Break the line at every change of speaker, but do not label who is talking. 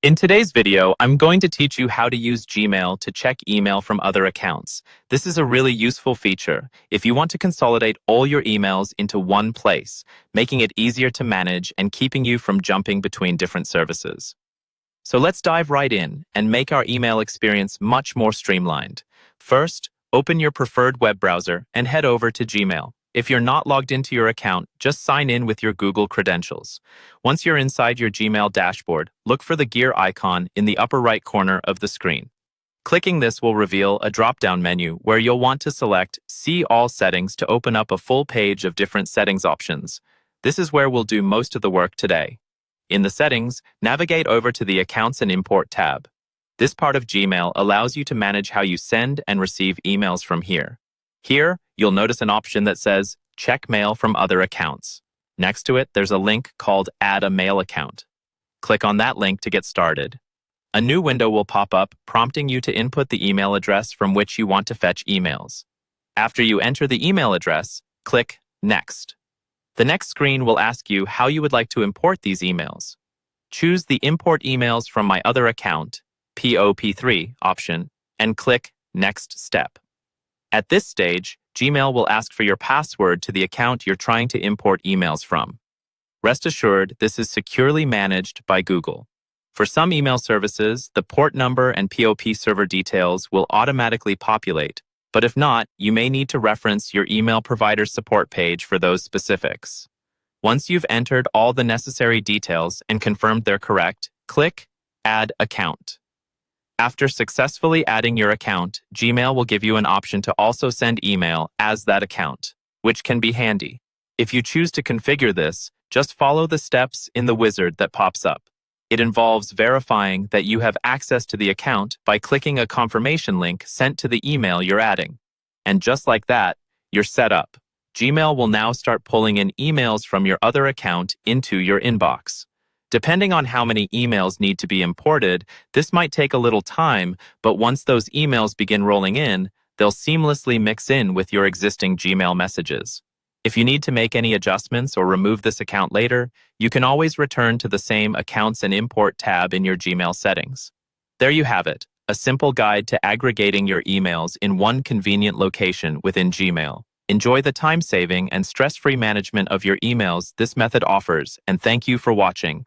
In today's video, I'm going to teach you how to use Gmail to check email from other accounts. This is a really useful feature if you want to consolidate all your emails into one place, making it easier to manage and keeping you from jumping between different services. So let's dive right in and make our email experience much more streamlined. First, open your preferred web browser and head over to Gmail. If you're not logged into your account, just sign in with your Google credentials. Once you're inside your Gmail dashboard, look for the gear icon in the upper right corner of the screen. Clicking this will reveal a drop-down menu where you'll want to select See All Settings to open up a full page of different settings options. This is where we'll do most of the work today. In the settings, navigate over to the Accounts and Import tab. This part of Gmail allows you to manage how you send and receive emails from here. Here, you'll notice an option that says Check Mail from Other Accounts. Next to it, there's a link called Add a Mail Account. Click on that link to get started. A new window will pop up, prompting you to input the email address from which you want to fetch emails. After you enter the email address, click Next. The next screen will ask you how you would like to import these emails. Choose the Import Emails from My Other Account, POP3 option, and click Next Step. At this stage, Gmail will ask for your password to the account you're trying to import emails from. Rest assured, this is securely managed by Google. For some email services, the port number and POP server details will automatically populate, but if not, you may need to reference your email provider's support page for those specifics. Once you've entered all the necessary details and confirmed they're correct, click Add Account. After successfully adding your account, Gmail will give you an option to also send email as that account, which can be handy. If you choose to configure this, just follow the steps in the wizard that pops up. It involves verifying that you have access to the account by clicking a confirmation link sent to the email you're adding. And just like that, you're set up. Gmail will now start pulling in emails from your other account into your inbox. Depending on how many emails need to be imported, this might take a little time, but once those emails begin rolling in, they'll seamlessly mix in with your existing Gmail messages. If you need to make any adjustments or remove this account later, you can always return to the same Accounts and Import tab in your Gmail settings. There you have it, a simple guide to aggregating your emails in one convenient location within Gmail. Enjoy the time-saving and stress-free management of your emails this method offers, and thank you for watching.